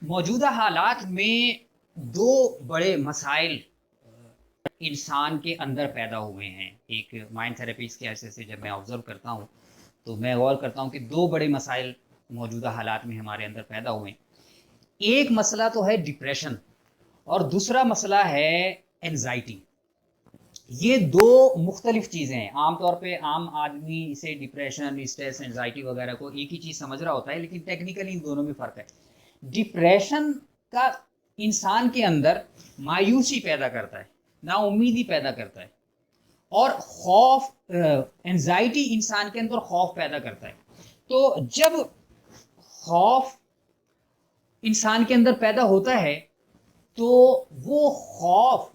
موجودہ حالات میں دو بڑے مسائل انسان کے اندر پیدا ہوئے ہیں. ایک مائنڈ تھراپیز کے عرصے سے جب میں آبزرو کرتا ہوں تو میں غور کرتا ہوں کہ دو بڑے مسائل موجودہ حالات میں ہمارے اندر پیدا ہوئے ہیں. ایک مسئلہ تو ہے ڈپریشن اور دوسرا مسئلہ ہے اینزائٹی. یہ دو مختلف چیزیں ہیں. عام طور پہ عام آدمی اسے ڈپریشن، اسٹریس، اینزائٹی وغیرہ کو ایک ہی چیز سمجھ رہا ہوتا ہے، لیکن ٹیکنیکلی ان دونوں میں فرق ہے. ڈپریشن کا انسان کے اندر مایوسی پیدا کرتا ہے، نا امیدی پیدا کرتا ہے، اور خوف، اینزائٹی انسان کے اندر خوف پیدا کرتا ہے. تو جب خوف انسان کے اندر پیدا ہوتا ہے تو وہ خوف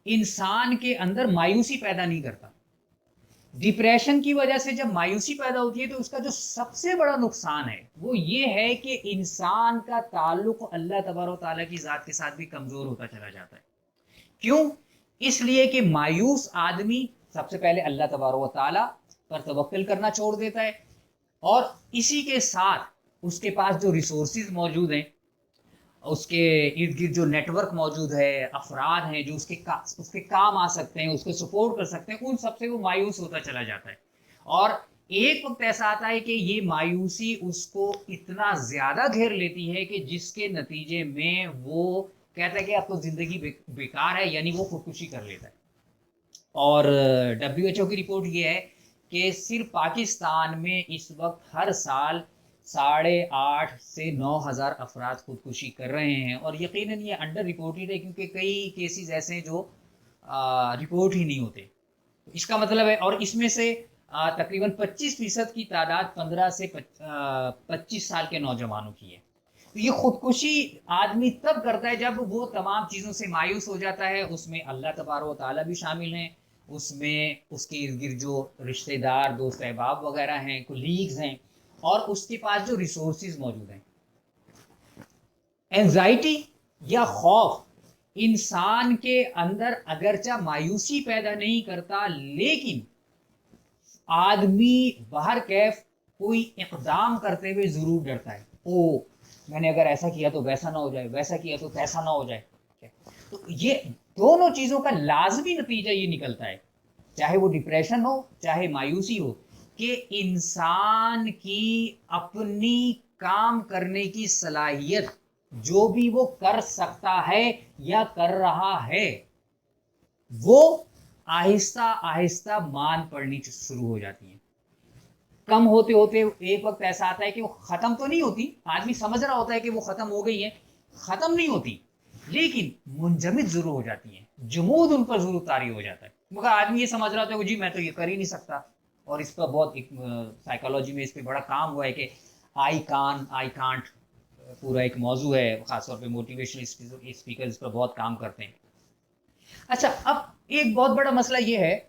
انسان کے اندر مایوسی پیدا نہیں کرتا. ڈپریشن کی وجہ سے جب مایوسی پیدا ہوتی ہے تو اس کا جو سب سے بڑا نقصان ہے وہ یہ ہے کہ انسان کا تعلق اللہ تبارک و تعالیٰ کی ذات کے ساتھ بھی کمزور ہوتا چلا جاتا ہے. کیوں؟ اس لیے کہ مایوس آدمی سب سے پہلے اللہ تبارک و تعالیٰ پر توکل کرنا چھوڑ دیتا ہے، اور اسی کے ساتھ اس کے پاس جو ریسورسز موجود ہیں، اس کے ارد گرد جو نیٹ ورک موجود ہے، افراد ہیں جو اس کے کام آ سکتے ہیں، اس کو سپورٹ کر سکتے ہیں، ان سب سے وہ مایوس ہوتا چلا جاتا ہے. اور ایک وقت ایسا آتا ہے کہ یہ مایوسی اس کو اتنا زیادہ گھیر لیتی ہے کہ جس کے نتیجے میں وہ کہتا ہے کہ اب تو زندگی بیکار ہے، یعنی وہ خودکشی کر لیتا ہے. اور WHO کی رپورٹ یہ ہے کہ صرف پاکستان میں اس وقت ہر سال 8,500 سے 9,000 افراد خودکشی کر رہے ہیں، اور یقیناً یہ انڈر رپورٹڈ ہے کیونکہ کئی کیسز ایسے ہیں جو رپورٹ ہی نہیں ہوتے. اس کا مطلب ہے، اور اس میں سے تقریباً 25% کی تعداد 15 سے 25 سال کے نوجوانوں کی ہے. تو یہ خودکشی آدمی تب کرتا ہے جب وہ تمام چیزوں سے مایوس ہو جاتا ہے. اس میں اللہ تبارک و تعالیٰ بھی شامل ہیں، اس میں اس کے ارد گرد جو رشتہ دار، دوست احباب وغیرہ ہیں، کولیگز ہیں، اور اس کے پاس جو ریسورسز موجود ہیں. اینزائٹی یا خوف انسان کے اندر اگرچہ مایوسی پیدا نہیں کرتا، لیکن آدمی باہر کیف کوئی اقدام کرتے ہوئے ضرور ڈرتا ہے. میں نے اگر ایسا کیا تو ویسا نہ ہو جائے، ویسا کیا تو کیسا نہ ہو جائے. تو یہ دونوں چیزوں کا لازمی نتیجہ یہ نکلتا ہے، چاہے وہ ڈپریشن ہو چاہے مایوسی ہو، کہ انسان کی اپنی کام کرنے کی صلاحیت جو بھی وہ کر سکتا ہے یا کر رہا ہے وہ آہستہ آہستہ مان پڑنی شروع ہو جاتی ہیں. کم ہوتے ہوتے ایک وقت ایسا آتا ہے کہ وہ ختم تو نہیں ہوتی، آدمی سمجھ رہا ہوتا ہے کہ وہ ختم ہو گئی ہیں، ختم نہیں ہوتی، لیکن منجمد ضرور ہو جاتی ہیں. جمود ان پر ضرور طاری ہو جاتا ہے. مگر آدمی یہ سمجھ رہا ہوتا ہے کہ جی میں تو یہ کر ہی نہیں سکتا. اور اس پر بہت سائیکالوجی میں اس پہ بڑا کام ہوا ہے کہ آئی کانٹ پورا ایک موضوع ہے، خاص طور پہ موٹیویشنل اسپیکر اس پر بہت کام کرتے ہیں. اچھا، اب ایک بہت بڑا مسئلہ یہ ہے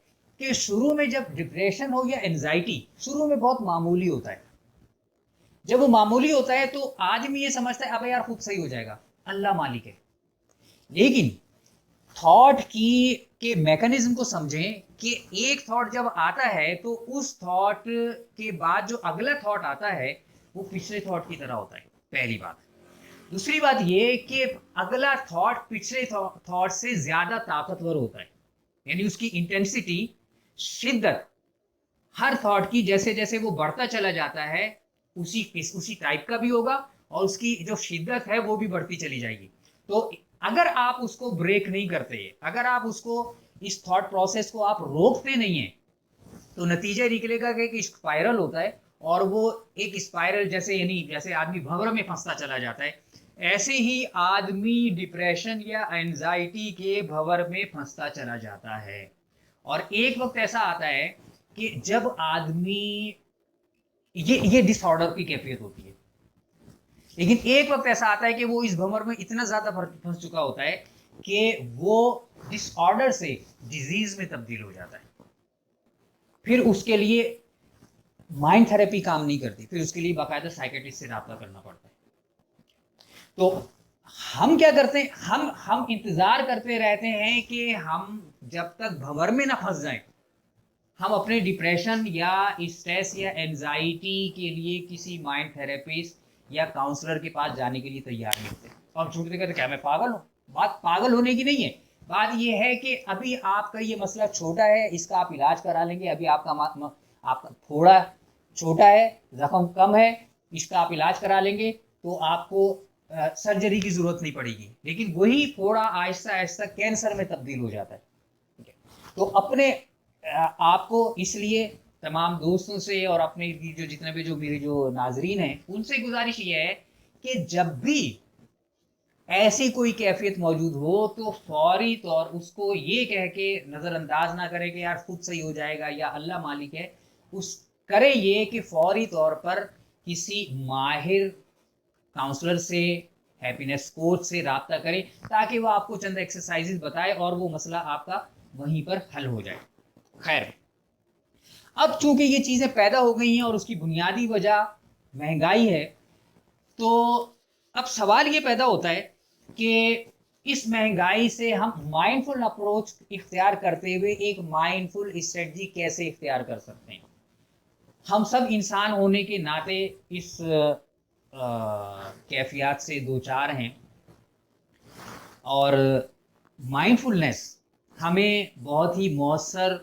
کہ شروع میں جب ڈپریشن ہو یا اینزائٹی شروع میں بہت معمولی ہوتا ہے. جب وہ معمولی ہوتا ہے تو آدمی یہ سمجھتا ہے اب یار خود صحیح ہو جائے گا، اللہ مالک ہے. لیکن تھاٹ کے میکانزم کو سمجھیں کہ ایک تھاٹ جب آتا ہے تو اس تھاٹ کے بعد جو اگلا تھاٹ آتا ہے وہ پچھلے تھاٹ کی طرح ہوتا ہے، پہلی بات. دوسری بات یہ کہ اگلا تھاٹ پچھلے تھاٹ سے زیادہ طاقتور ہوتا ہے، یعنی اس کی انٹینسٹی، شدت ہر تھاٹ کی جیسے جیسے وہ بڑھتا چلا جاتا ہے اسی ٹائپ کا بھی ہوگا، اور اس کی جو شدت ہے وہ بھی بڑھتی چلی جائے گی. تو اگر آپ اس کو بریک نہیں کرتے، اگر آپ اس کو اس تھاٹ پروسیس کو آپ روکتے نہیں ہیں تو نتیجہ نکلے گا کہ ایک اسپائرل ہوتا ہے، اور وہ ایک اسپائرل جیسے، یعنی جیسے آدمی بھنور میں پھنستا چلا جاتا ہے، ایسے ہی آدمی ڈپریشن یا اینزائٹی کے بھنور میں پھنستا چلا جاتا ہے. اور ایک وقت ایسا آتا ہے کہ جب آدمی یہ ڈس آرڈر کی کیفیت ہوتی ہے، لیکن ایک وقت ایسا آتا ہے کہ وہ اس بھنور میں اتنا زیادہ پھنس چکا ہوتا ہے کہ وہ ڈس آرڈر سے ڈیزیز میں تبدیل ہو جاتا ہے. پھر اس کے لیے مائنڈ تھراپی کام نہیں کرتی، پھر اس کے لیے باقاعدہ سائیکیٹرسٹ سے رابطہ کرنا پڑتا ہے. تو ہم کیا کرتے ہیں، ہم انتظار کرتے رہتے ہیں کہ ہم جب تک بھنور میں نہ پھنس جائیں ہم اپنے ڈپریشن یا اسٹریس یا اینزائٹی کے لیے کسی مائنڈ تھراپسٹ یا کاؤنسلر کے پاس جانے کے لیے تیار نہیں ہوتے. اور ہم چھوٹے کہتے کیا میں پاگل ہوں؟ بات پاگل ہونے کی نہیں ہے، بات یہ ہے کہ ابھی آپ کا یہ مسئلہ چھوٹا ہے، اس کا آپ علاج کرا لیں گے. ابھی آپ کا تھوڑا چھوٹا ہے، زخم کم ہے، اس کا آپ علاج کرا لیں گے تو آپ کو سرجری کی ضرورت نہیں پڑے گی. لیکن وہی پھوڑا آہستہ آہستہ کینسر میں تبدیل ہو جاتا ہے. تو اپنے آپ کو اس لیے تمام دوستوں سے اور اپنے جو جتنے بھی جو میرے جو ناظرین ہیں ان سے گزارش یہ ہے کہ جب بھی ایسی کوئی کیفیت موجود ہو تو فوری طور اس کو یہ کہہ کے نظر انداز نہ کرے کہ یار خود صحیح ہو جائے گا یا اللہ مالک ہے. اس کرے یہ کہ فوری طور پر کسی ماہر کاؤنسلر سے، ہیپینس کوچ سے رابطہ کرے تاکہ وہ آپ کو چند ایکسرسائزز بتائے اور وہ مسئلہ آپ کا وہیں پر حل ہو جائے. خیر، اب چونکہ یہ چیزیں پیدا ہو گئی ہیں اور اس کی بنیادی وجہ مہنگائی ہے، تو اب سوال یہ پیدا ہوتا ہے کہ اس مہنگائی سے ہم مائنڈفل اپروچ اختیار کرتے ہوئے ایک مائنڈفل اسٹریٹجی کیسے اختیار کر سکتے ہیں. ہم سب انسان ہونے کے ناطے اس کیفیات سے دوچار ہیں اور مائنڈفلنس ہمیں بہت ہی مؤثر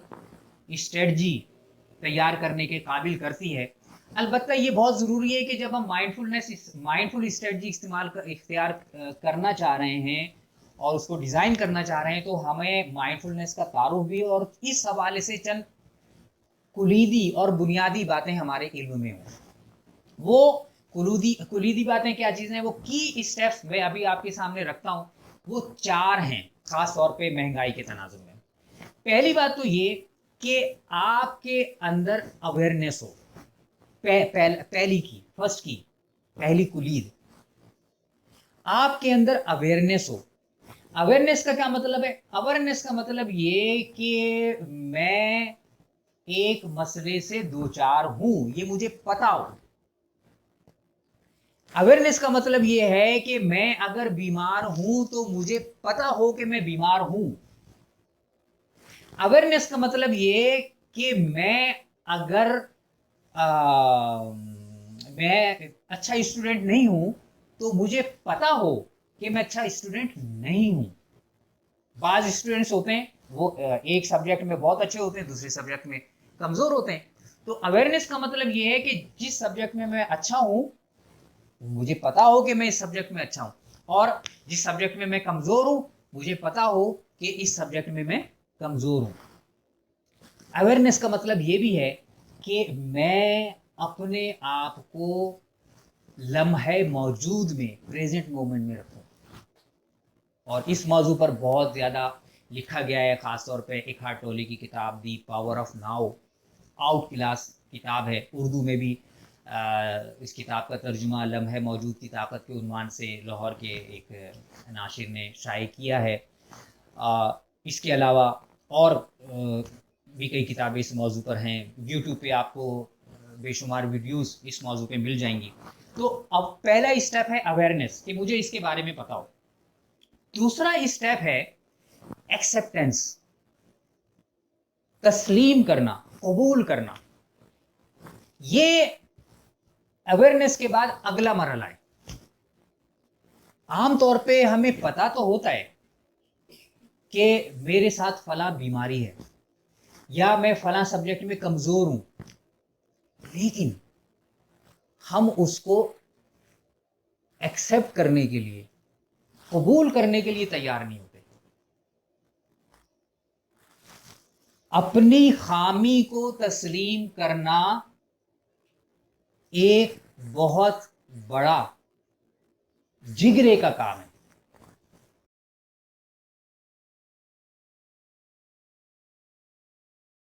اسٹریٹجی تیار کرنے کے قابل کرتی ہے. البتہ یہ بہت ضروری ہے کہ جب ہم مائنڈفل اسٹریٹجی اختیار کرنا چاہ رہے ہیں اور اس کو ڈیزائن کرنا چاہ رہے ہیں تو ہمیں مائنڈفلنس کا تعارف بھی اور اس حوالے سے چند کلیدی اور بنیادی باتیں ہمارے علم میں ہوں. وہ کلیدی باتیں کیا چیزیں ہیں، وہ کی اسٹیپس میں ابھی آپ کے سامنے رکھتا ہوں. وہ 4 ہیں خاص طور پہ مہنگائی کے تناظر میں. پہلی بات تو یہ کہ آپ کے اندر اویئرنیس ہو. پہلی کلید آپ کے اندر اویئرنیس ہو. اویئرنیس کا کیا مطلب ہے؟ اویئرنیس کا مطلب یہ کہ میں ایک مسئلے سے دوچار ہوں، یہ مجھے پتا ہو. اویئرنیس کا مطلب یہ ہے کہ میں اگر بیمار ہوں تو مجھے پتا ہو کہ میں بیمار ہوں. اویئرنیس کا مطلب یہ کہ میں اگر میں اچھا اسٹوڈنٹ نہیں ہوں تو مجھے پتا ہو کہ میں اچھا اسٹوڈنٹ نہیں ہوں. بعض اسٹوڈنٹس ہوتے ہیں وہ ایک سبجیکٹ میں بہت اچھے ہوتے ہیں، دوسرے سبجیکٹ میں کمزور ہوتے ہیں. تو اویئرنیس کا مطلب یہ ہے کہ جس سبجیکٹ میں میں اچھا ہوں مجھے پتا ہو کہ میں اس سبجیکٹ میں اچھا ہوں، اور جس سبجیکٹ میں میں کمزور ہوں مجھے پتا ہو کہ اس سبجیکٹ میں کمزور ہوں. اویئرنیس کا مطلب یہ بھی ہے کہ میں اپنے آپ کو لمحہ موجود میں، پریزنٹ مومنٹ میں رکھوں. اور اس موضوع پر بہت زیادہ لکھا گیا ہے، خاص طور پہ ایکہارٹ ٹولے کی کتاب the power of now out class کتاب ہے. اردو میں بھی اس کتاب کا ترجمہ لمحہ موجود کی طاقت کے عنوان سے لاہور کے ایک ناشر نے شائع کیا ہے. اس کے علاوہ اور بھی کئی کتابیں اس موضوع پر ہیں. یوٹیوب پہ آپ کو بے شمار ویڈیوز اس موضوع پہ مل جائیں گی. تو اب پہلا اسٹیپ ہے اویئرنیس کہ مجھے اس کے بارے میں پتا ہو. دوسرا اسٹیپ ہے ایکسیپٹنس، تسلیم کرنا، قبول کرنا. یہ اویئرنیس کے بعد اگلا مرحلہ ہے. عام طور پہ ہمیں پتا تو ہوتا ہے کہ میرے ساتھ فلاں بیماری ہے یا میں فلاں سبجیکٹ میں کمزور ہوں، لیکن ہم اس کو ایکسیپٹ کرنے کے لیے، قبول کرنے کے لیے تیار نہیں ہوتے. اپنی خامی کو تسلیم کرنا ایک بہت بڑا جگرے کا کام ہے.